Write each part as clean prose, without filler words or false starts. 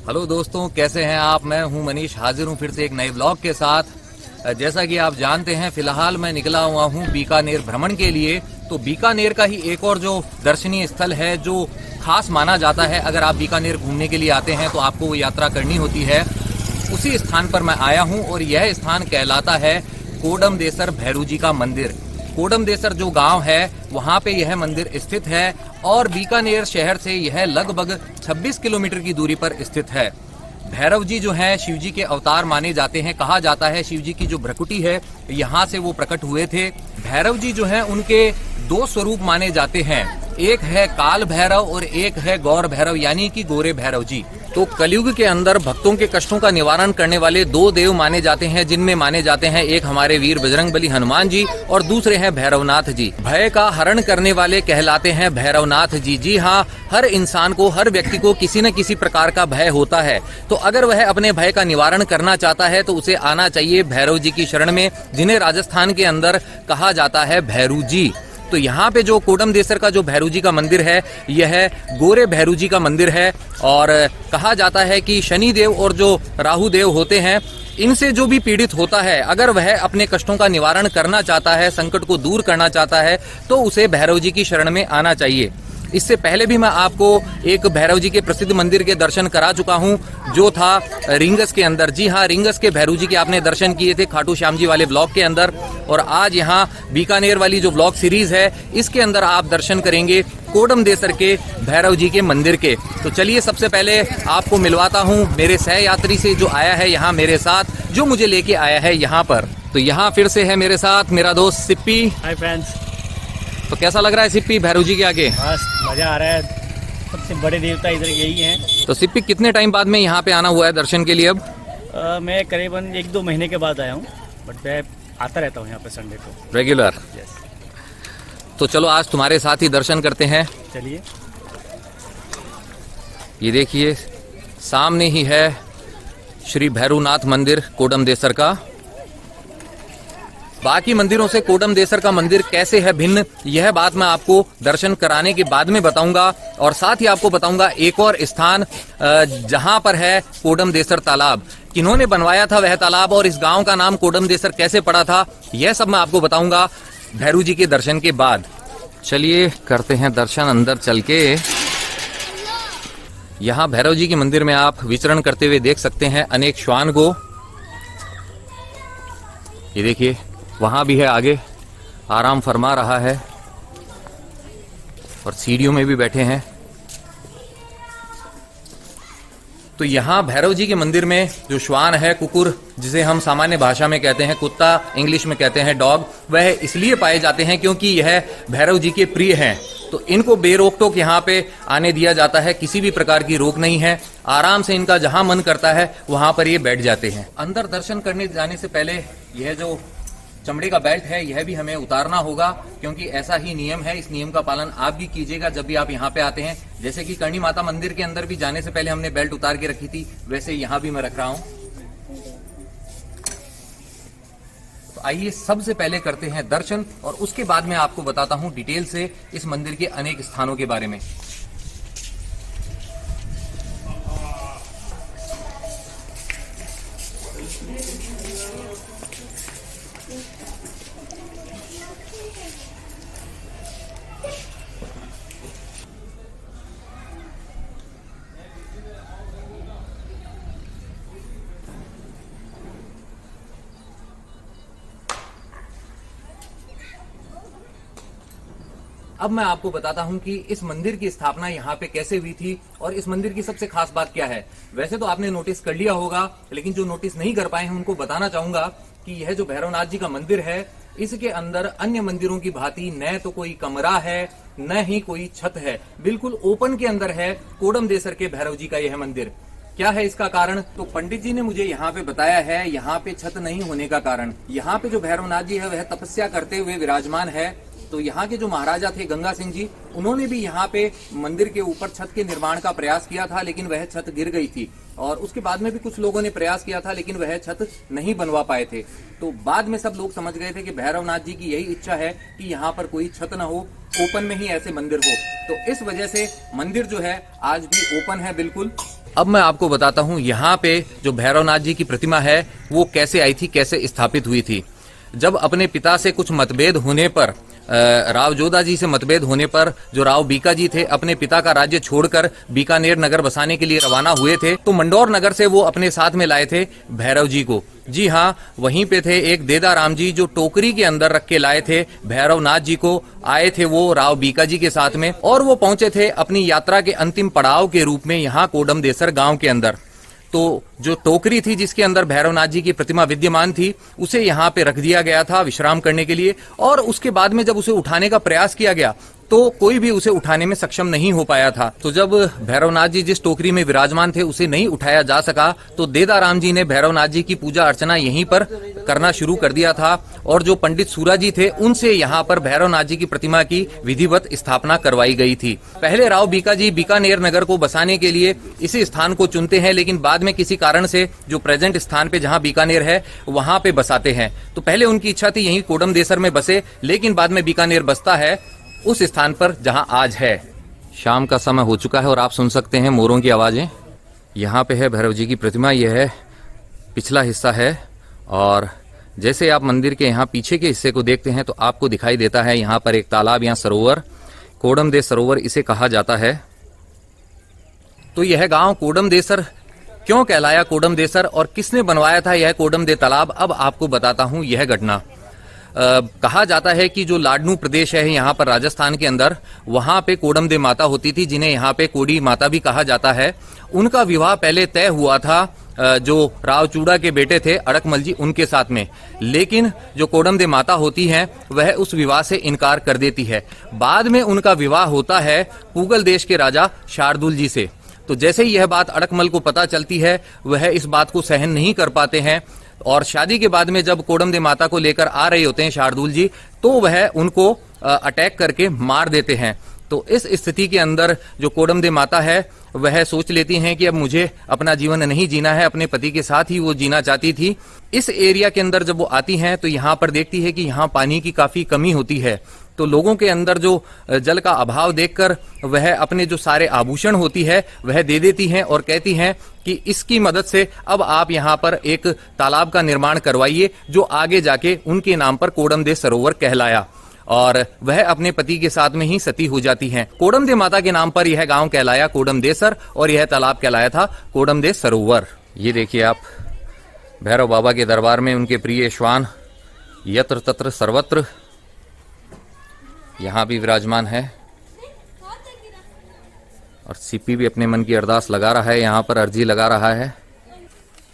Hello दोस्तों, कैसे हैं आप। मैं हूं मनीष, हाजिर हूं फिर से एक नए ब्लॉग के साथ। जैसा कि आप जानते हैं, फिलहाल मैं निकला हुआ हूं बीकानेर भ्रमण के लिए। तो बीकानेर का ही एक और जो दर्शनीय स्थल है, जो खास माना जाता है, अगर आप बीकानेर घूमने के लिए आते हैं तो आपको वो यात्रा करनी होती है, उसी स्थान पर मैं आया हूं। और यह स्थान कहलाता है कोडमदेसर भैरू जी का मंदिर। कोडमदेसर जो गांव है, वहां पे यह मंदिर स्थित है और बीकानेर शहर से यह लगभग 26 किलोमीटर की दूरी पर स्थित है। भैरव जी जो हैं, शिव जी के अवतार माने जाते हैं। कहा जाता है शिव जी की जो भ्रकुटी है, यहाँ से वो प्रकट हुए थे। भैरव जी जो हैं, उनके दो स्वरूप माने जाते हैं, एक है काल भैरव और एक है गौर भैरव, यानी कि गोरे भैरव जी। तो कलयुग के अंदर भक्तों के कष्टों का निवारण करने वाले दो देव माने जाते हैं, जिनमें माने जाते हैं एक हमारे वीर बजरंगबली हनुमान जी और दूसरे हैं भैरवनाथ जी। भय का हरण करने वाले कहलाते हैं भैरवनाथ जी। जी हाँ, हर इंसान को, हर व्यक्ति को किसी न किसी प्रकार का भय होता है। तो अगर वह अपने भय का निवारण करना चाहता है तो उसे आना चाहिए भैरव जी की शरण में, जिन्हें राजस्थान के अंदर कहा जाता है भैरू जी। तो यहाँ पे जो कोडमदेसर का जो भैरू जी का मंदिर है, यह गोरे भैरू जी का मंदिर है। और कहा जाता है कि शनि देव और जो राहु देव होते हैं, इनसे जो भी पीड़ित होता है, अगर वह अपने कष्टों का निवारण करना चाहता है, संकट को दूर करना चाहता है, तो उसे भैरव जी की शरण में आना चाहिए। इससे पहले भी मैं आपको एक भैरव जी के प्रसिद्ध मंदिर के दर्शन करा चुका हूं, जो था रिंगस के अंदर। जी हाँ, रिंगस के भैरू जी के आपने दर्शन किए थे खाटू श्याम जी वाले ब्लॉग के अंदर। और आज यहाँ बीकानेर वाली जो ब्लॉग सीरीज है, इसके अंदर आप दर्शन करेंगे कोडमदेसर के भैरव जी के मंदिर के। तो चलिए, सबसे पहले आपको मिलवाता हूँ मेरे सह यात्री से, जो आया है यहाँ मेरे साथ, जो मुझे लेके आया है यहाँ पर। तो यहाँ फिर से है मेरे साथ मेरा दोस्त सिप्पी। Hi friends. तो कैसा लग रहा है सिप्पी भैरू जी के आगे? बस मजा आ रहा है, सबसे बड़े देवता इधर यही हैं। तो सिप्पी, कितने टाइम बाद में यहाँ पे आना हुआ है दर्शन के लिए अब? मैं करीबन 1-2 महीने के बाद आया हूँ, बट मैं आता रहता हूँ यहाँ पे संडे को रेगुलर। यस। तो चलो आज तुम्हारे साथ ही दर्शन करते हैं। चलिए। ये देखिए, सामने ही है श्री भैरूनाथ मंदिर कोडमदेसर का। बाकी मंदिरों से कोडमदेसर का मंदिर कैसे है भिन्न, यह बात मैं आपको दर्शन कराने के बाद में बताऊंगा। और साथ ही आपको बताऊंगा एक और स्थान जहां पर है कोडमदेसर तालाब। किन्होंने बनवाया था वह तालाब और इस गांव का नाम कोडमदेसर कैसे पड़ा था, यह सब मैं आपको बताऊंगा भैरू जी के दर्शन के बाद। चलिए करते हैं दर्शन अंदर चल के। यहाँ भैरव जी के मंदिर में आप विचरण करते हुए देख सकते हैं अनेक श्वान को। ये देखिए, वहां भी है आगे, आराम फरमा रहा है और सीढ़ियों में भी बैठे हैं। तो यहाँ भैरव जी के मंदिर में जो श्वान है, कुकुर, जिसे हम सामान्य भाषा में कहते हैं कुत्ता, इंग्लिश में कहते हैं डॉग, वह इसलिए पाए जाते हैं क्योंकि यह भैरव जी के प्रिय हैं। तो इनको बेरोक टोक यहाँ पे आने दिया जाता है, किसी भी प्रकार की रोक नहीं है। आराम से इनका जहां मन करता है वहां पर ये बैठ जाते हैं। अंदर दर्शन करने जाने से पहले यह जो चमड़े का बेल्ट है, यह भी हमें उतारना होगा, क्योंकि ऐसा ही नियम है। इस नियम का पालन आप भी कीजिएगा जब भी आप यहाँ पे आते हैं। जैसे कि करणी माता मंदिर के अंदर भी जाने से पहले हमने बेल्ट उतार के रखी थी, वैसे यहाँ भी मैं रख रहा हूँ। तो आइए सबसे पहले करते हैं दर्शन और उसके बाद मैं आपको बताता हूँ डिटेल से इस मंदिर के अनेक स्थानों के बारे में। अब मैं आपको बताता हूं कि इस मंदिर की स्थापना यहाँ पे कैसे हुई थी और इस मंदिर की सबसे खास बात क्या है। वैसे तो आपने नोटिस कर लिया होगा, लेकिन जो नोटिस नहीं कर पाए हैं उनको बताना चाहूंगा कि यह जो भैरवनाथ जी का मंदिर है, इसके अंदर अन्य मंदिरों की भांति न तो कोई कमरा है, न ही कोई छत है। बिल्कुल ओपन के अंदर है कोडमदेसर के भैरव जी का यह मंदिर। क्या है इसका कारण? तो पंडित जी ने मुझे यहाँ पे बताया है, यहाँ पे छत नहीं होने का कारण, यहाँ पे जो भैरवनाथ जी है वह तपस्या करते हुए विराजमान है। तो यहाँ के जो महाराजा थे गंगा सिंह जी, उन्होंने भी यहाँ पे मंदिर के ऊपर छत के निर्माण का प्रयास किया था, लेकिन वह छत गिर गई थी। और उसके बाद में भी कुछ लोगों ने प्रयास किया था, लेकिन वह छत नहीं बनवा पाए थे। तो बाद में सब लोग समझ गए थे कि भैरवनाथ जी की यही इच्छा है कि यहाँ पर कोई छत न हो, ओपन में ही ऐसे मंदिर हो। तो इस वजह से मंदिर जो है आज भी ओपन है बिल्कुल। अब मैं आपको बताता हूँ यहाँ पे जो भैरवनाथ जी की प्रतिमा है वो कैसे आई थी, कैसे स्थापित हुई थी। जब अपने पिता से कुछ मतभेद होने पर, राव जोधा जी से मतभेद होने पर जो राव बीका जी थे अपने पिता का राज्य छोड़कर बीकानेर नगर बसाने के लिए रवाना हुए थे, तो मंडौर नगर से वो अपने साथ में लाए थे भैरव जी को। जी हाँ, वहीं पे थे एक देदा राम जी जो टोकरी के अंदर रख के लाए थे भैरवनाथ जी को। आए थे वो राव बीका जी के साथ में और वो पहुंचे थे अपनी यात्रा के अंतिम पड़ाव के रूप में यहाँ कोडम देसर गांव के अंदर। तो जो टोकरी थी जिसके अंदर भैरवनाथ जी की प्रतिमा विद्यमान थी उसे यहाँ पे रख दिया गया था विश्राम करने के लिए, और उसके बाद में जब उसे उठाने का प्रयास किया गया तो कोई भी उसे उठाने में सक्षम नहीं हो पाया था। तो जब भैरवनाथ जी जिस टोकरी में विराजमान थे उसे नहीं उठाया जा सका तो देदा राम जी ने भैरवनाथ जी की पूजा अर्चना यहीं पर करना शुरू कर दिया था, और जो पंडित सूरा जी थे उनसे यहाँ पर भैरवनाथ जी की प्रतिमा की विधिवत स्थापना करवाई गई थी। पहले राव बीका जी बीकानेर नगर को बसाने के लिए इसी स्थान को चुनते हैं, लेकिन बाद में किसी कारण से जो प्रेजेंट स्थान पे जहाँ बीकानेर है वहां पे बसाते हैं। तो पहले उनकी इच्छा थी यहीं कोडम देसर में बसे, लेकिन बाद में बीकानेर बसता है उस स्थान पर जहां आज है। शाम का समय हो चुका है और आप सुन सकते हैं मोरों की आवाजें। यहाँ पे है भैरव जी की प्रतिमा, यह है पिछला हिस्सा है, और जैसे आप मंदिर के यहाँ पीछे के हिस्से को देखते हैं तो आपको दिखाई देता है यहाँ पर एक तालाब या सरोवर, कोडम दे सरोवर इसे कहा जाता है। तो यह गांव कोडम देसर क्यों कहलाया कोडम देसर और किसने बनवाया था यह कोडम दे तालाब, अब आपको बताता हूं यह घटना। कहा जाता है कि जो लाडनू प्रदेश है यहाँ पर राजस्थान के अंदर, वहां पे कोडम दे माता होती थी जिन्हें यहाँ पे कोडी माता भी कहा जाता है। उनका विवाह पहले तय हुआ था जो राव चूड़ा के बेटे थे अड़कमल जी उनके साथ में, लेकिन जो कोडम दे माता होती हैं वह उस विवाह से इनकार कर देती है। बाद में उनका विवाह होता है पूगल देश के राजा शार्दुल जी से। तो जैसे ही यह बात अड़कमल को पता चलती है वह इस बात को सहन नहीं कर पाते हैं, और शादी के बाद में जब कोडम दे माता को लेकर आ रहे होते हैं शार्दुल जी तो वह उनको अटैक करके मार देते हैं। तो इस स्थिति के अंदर जो कोडम दे माता है वह सोच लेती हैं कि अब मुझे अपना जीवन नहीं जीना है, अपने पति के साथ ही वो जीना चाहती थी। इस एरिया के अंदर जब वो आती हैं तो यहाँ पर देखती है कि यहाँ पानी की काफी कमी होती है, तो लोगों के अंदर जो जल का अभाव देखकर वह अपने जो सारे आभूषण होती है वह दे देती हैं और कहती हैं कि इसकी मदद से अब आप यहाँ पर एक तालाब का निर्माण करवाइए जो आगे जाके उनके नाम पर कोडम दे सरोवर कहलाया, और वह अपने पति के साथ में ही सती हो जाती हैं। कोडम दे माता के नाम पर यह गांव कहलाया कोडम देसर और यह तालाब कहलाया था कोडम दे सरोवर। ये देखिए आप भैरव बाबा के दरबार में उनके प्रिय श्वान यत्र तत्र सर्वत्र यहाँ भी विराजमान है, और सीपी भी अपने मन की अरदास लगा रहा है, यहाँ पर अर्जी लगा रहा है।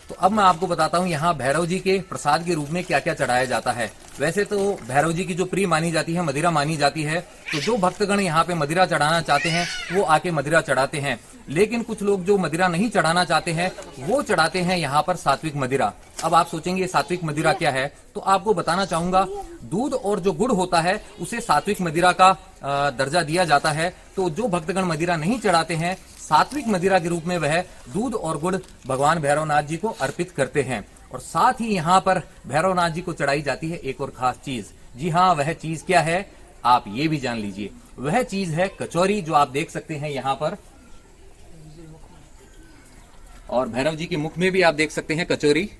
तो अब मैं आपको बताता हूँ यहाँ भैरव जी के प्रसाद के रूप में क्या क्या चढ़ाया जाता है। वैसे तो भैरव जी की जो प्रिय मानी जाती है मदिरा मानी जाती है, तो जो भक्तगण यहाँ पे मदिरा चढ़ाना चाहते हैं वो आके मदिरा चढ़ाते हैं, लेकिन कुछ लोग जो मदिरा नहीं चढ़ाना चाहते हैं वो चढ़ाते हैं यहाँ पर सात्विक मदिरा। अब आप सोचेंगे सात्विक मदिरा क्या है, तो आपको बताना चाहूंगा दूध और जो गुड़ होता है उसे सात्विक मदिरा का दर्जा दिया जाता है। तो जो भक्तगण मदिरा नहीं चढ़ाते हैं सात्विक मदिरा के रूप में वह दूध और गुड़ भगवान भैरवनाथ जी को अर्पित करते हैं। और साथ ही यहाँ पर भैरवनाथ जी को चढ़ाई जाती है एक और खास चीज। जी हाँ, वह चीज क्या है आप ये भी जान लीजिए। वह चीज है कचौरी, जो आप देख सकते हैं यहाँ पर, और भैरव जी के मुख में भी आप देख सकते हैं कचौरी।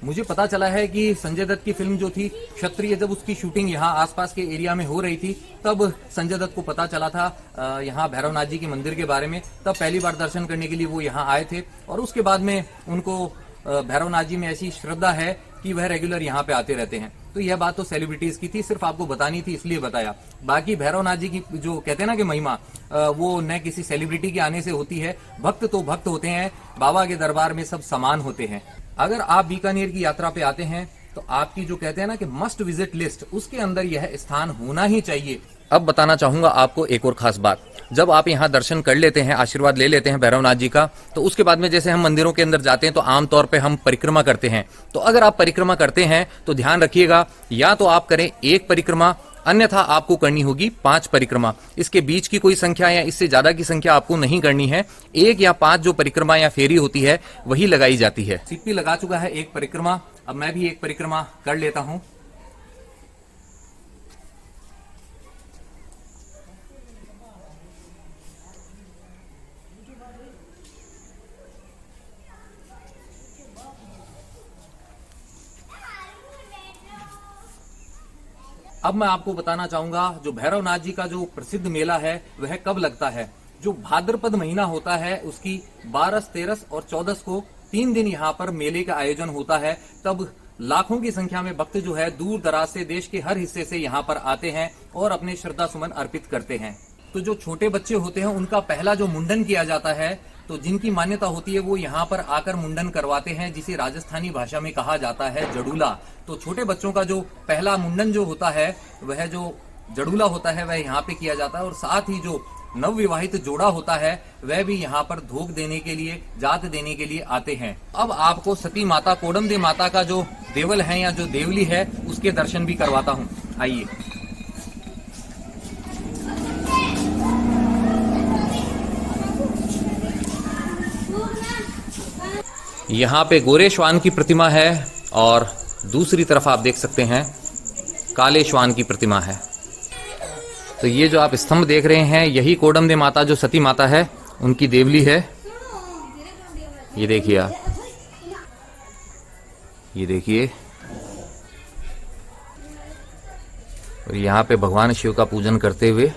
मुझे पता चला है कि संजय दत्त की फिल्म जो थी क्षत्रिय, जब उसकी शूटिंग यहाँ आसपास के एरिया में हो रही थी तब संजय दत्त को पता चला था यहाँ भैरवनाथ जी के मंदिर के बारे में। तब पहली बार दर्शन करने के लिए वो यहाँ आए थे, और उसके बाद में उनको भैरवनाथ जी में ऐसी श्रद्धा है कि वह रेगुलर यहाँ पे आते रहते हैं। तो यह बात तो सेलिब्रिटीज की थी, सिर्फ आपको बतानी थी इसलिए बताया। बाकी भैरवनाथ जी की जो कहते हैं ना कि महिमा, वो न किसी सेलिब्रिटी के आने से होती है। भक्त तो भक्त होते हैं, बाबा के दरबार में सब समान होते हैं। अगर आप बीकानेर की यात्रा पे आते हैं तो आपकी जो कहते हैं ना कि मस्ट विजिट लिस्ट, उसके अंदर यह स्थान होना ही चाहिए। अब बताना चाहूंगा आपको एक और खास बात। जब आप यहाँ दर्शन कर लेते हैं, आशीर्वाद ले लेते हैं भैरवनाथ जी का, तो उसके बाद में जैसे हम मंदिरों के अंदर जाते हैं तो आमतौर पे हम परिक्रमा करते हैं। तो अगर आप परिक्रमा करते हैं तो ध्यान रखिएगा, या तो आप करें एक परिक्रमा, अन्यथा आपको करनी होगी 5 परिक्रमा। इसके बीच की कोई संख्या या इससे ज्यादा की संख्या आपको नहीं करनी है। 1 या 5 जो परिक्रमा या फेरी होती है वही लगाई जाती है। सिप्पी लगा चुका है एक परिक्रमा, अब मैं भी एक परिक्रमा कर लेता हूं। अब मैं आपको बताना चाहूंगा जो भैरवनाथ जी का जो प्रसिद्ध मेला है वह कब लगता है। जो भाद्रपद महीना होता है उसकी 12, 13 और 14 को 3 दिन यहाँ पर मेले का आयोजन होता है। तब लाखों की संख्या में भक्त जो है दूर दराज से देश के हर हिस्से से यहाँ पर आते हैं और अपने श्रद्धा सुमन अर्पित करते हैं। तो जो छोटे बच्चे होते हैं उनका पहला जो मुंडन किया जाता है, तो जिनकी मान्यता होती है वो यहाँ पर आकर मुंडन करवाते हैं, जिसे राजस्थानी भाषा में कहा जाता है जड़ूला। तो छोटे बच्चों का जो पहला मुंडन जो होता है वह जो जड़ूला होता है वह यहाँ पे किया जाता है। और साथ ही जो नवविवाहित जोड़ा होता है वह भी यहाँ पर धोख देने के लिए, जात देने के लिए आते हैं। अब आपको सती माता कोडमदेव माता का जो देवल है या जो देवली है उसके दर्शन भी करवाता हूँ, आइए। यहाँ पे गोरे श्वान की प्रतिमा है और दूसरी तरफ आप देख सकते हैं काले श्वान की प्रतिमा है। तो ये जो आप स्तंभ देख रहे हैं यही कोडमदेव माता जो सती माता है उनकी देवली है। ये देखिए आप, ये देखिए। और यहाँ पे भगवान शिव का पूजन करते हुए,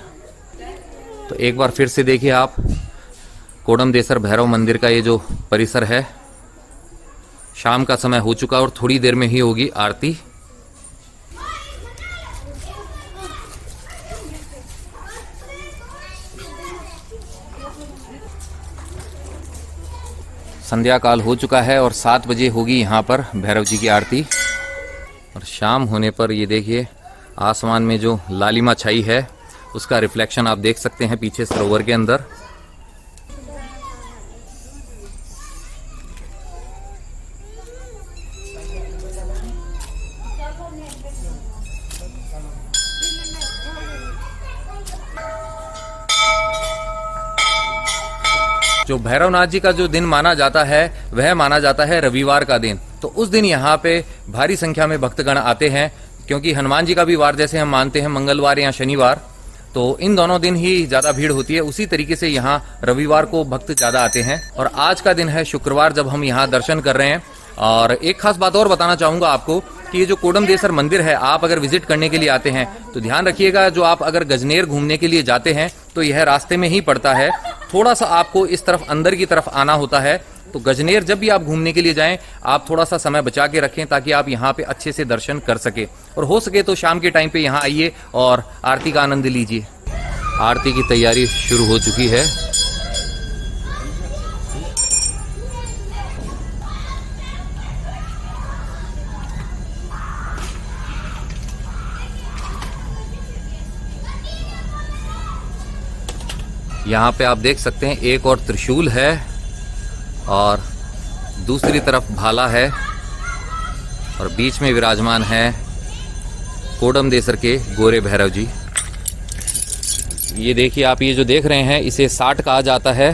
तो एक बार फिर से देखिए आप कोडमदेसर भैरव मंदिर का ये जो परिसर है। शाम का समय हो चुका और थोड़ी देर में ही होगी आरती। संध्या काल हो चुका है और 7 बजे होगी यहाँ पर भैरव जी की आरती। और शाम होने पर ये देखिए आसमान में जो लालिमा छाई है उसका रिफ्लेक्शन आप देख सकते हैं पीछे सरोवर के अंदर। जो भैरवनाथ जी का जो दिन माना जाता है वह माना जाता है रविवार का दिन। तो उस दिन यहाँ पे भारी संख्या में भक्तगण आते हैं, क्योंकि हनुमान जी का भी वार जैसे हम मानते हैं मंगलवार या शनिवार, तो इन दोनों दिन ही ज्यादा भीड़ होती है। उसी तरीके से यहाँ रविवार को भक्त ज्यादा आते हैं। और आज का दिन है शुक्रवार जब हम यहाँ दर्शन कर रहे हैं। और एक खास बात और बताना चाहूंगा आपको कि ये जो कोडमदेसर मंदिर है, आप अगर विजिट करने के लिए आते हैं तो ध्यान रखिएगा, जो आप अगर गजनेर घूमने के लिए जाते हैं तो यह रास्ते में ही पड़ता है। थोड़ा सा आपको इस तरफ अंदर की तरफ आना होता है। तो गजनेर जब भी आप घूमने के लिए जाएं, आप थोड़ा सा समय बचा के रखें ताकि आप यहाँ पे अच्छे से दर्शन कर सके। और हो सके तो शाम के टाइम पे यहाँ आइए और आरती का आनंद लीजिए। आरती की तैयारी शुरू हो चुकी है। यहाँ पे आप देख सकते हैं एक और त्रिशूल है और दूसरी तरफ भाला है और बीच में विराजमान है कोडमदेसर के गोरे भैरव जी। ये देखिए आप, ये जो देख रहे हैं इसे 60 कहा जाता है।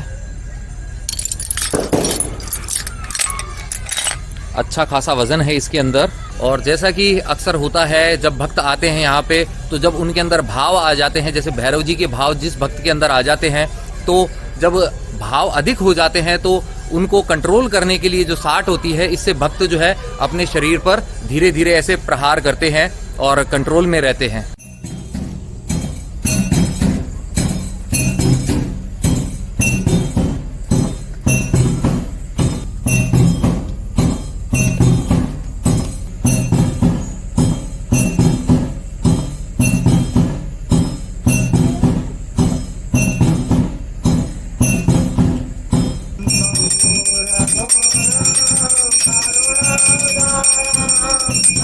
अच्छा खासा वजन है इसके अंदर। और जैसा कि अक्सर होता है जब भक्त आते हैं यहाँ पे, तो जब उनके अंदर भाव आ जाते हैं, जैसे भैरव जी के भाव जिस भक्त के अंदर आ जाते हैं, तो जब भाव अधिक हो जाते हैं तो उनको कंट्रोल करने के लिए जो 60 होती है, इससे भक्त जो है अपने शरीर पर धीरे धीरे ऐसे प्रहार करते हैं और कंट्रोल में रहते हैं।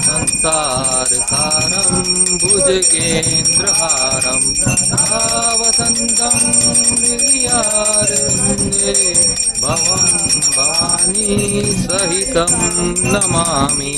संसार सारं भुजगेन्द्रहारं सदा वसन्तं हृदयारविन्दे भवं भवानी सहितं नमामि।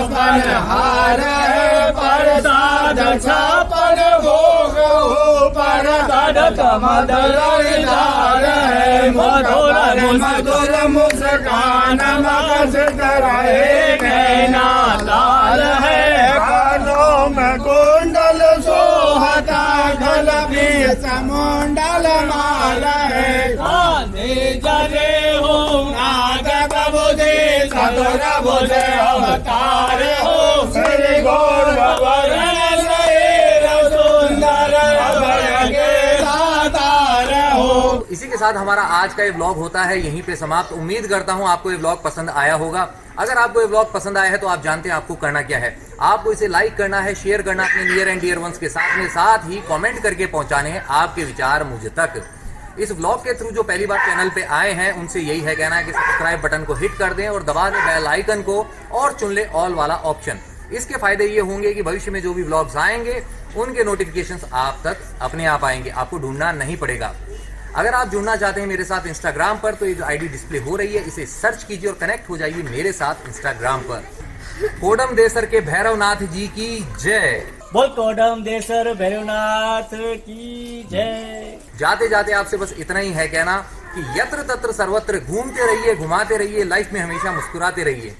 हार है प्रसाद छापन भोग हो प्रसाद कमदलदार है मधुर मधुर मुस्कान मगज रहे नैना लाल है कानों में कुंडल सोहता गल बीच मुंडल माल है काने जरे हो नाद प्रभुदे सदर बुझे अवतार हो श्री गौर वरण सुंदर अभय के दातार हो। इसी के साथ हमारा आज का ये व्लॉग होता है यहीं पे समाप्त। उम्मीद करता हूँ आपको ये व्लॉग पसंद आया होगा। अगर आपको ये व्लॉग पसंद आया है तो आप जानते हैं आपको करना क्या है। आपको इसे लाइक करना है, शेयर करना अपने नियर एंड डियर वंस के साथ में, साथ ही कमेंट करके पहुंचाने हैं आपके विचार मुझ तक। इस व्लॉग के थ्रू जो पहली बार चैनल पे आए हैं उनसे यही है कहना है कि सब्सक्राइब बटन को हिट कर दें और दबा दें बेल आइकन को और चुन ले ऑल वाला ऑप्शन। इसके फायदे ये होंगे कि भविष्य में जो भी व्लॉग्स आएंगे उनके नोटिफिकेशंस आप तक अपने आप आएंगे, आपको ढूंढना नहीं पड़ेगा। अगर आप जुड़ना चाहते हैं मेरे साथ इंस्टाग्राम पर तो ये जो आईडी डिस्प्ले हो रही है इसे सर्च कीजिए और कनेक्ट हो जाइए मेरे साथ इंस्टाग्राम पर। कोडम देसर के भैरवनाथ जी की जय। बोल कोडम देसर भैरवनाथ की जय। जाते जाते आपसे बस इतना ही है कहना कि यत्र तत्र सर्वत्र घूमते रहिए, घुमाते रहिए, लाइफ में हमेशा मुस्कुराते रहिए।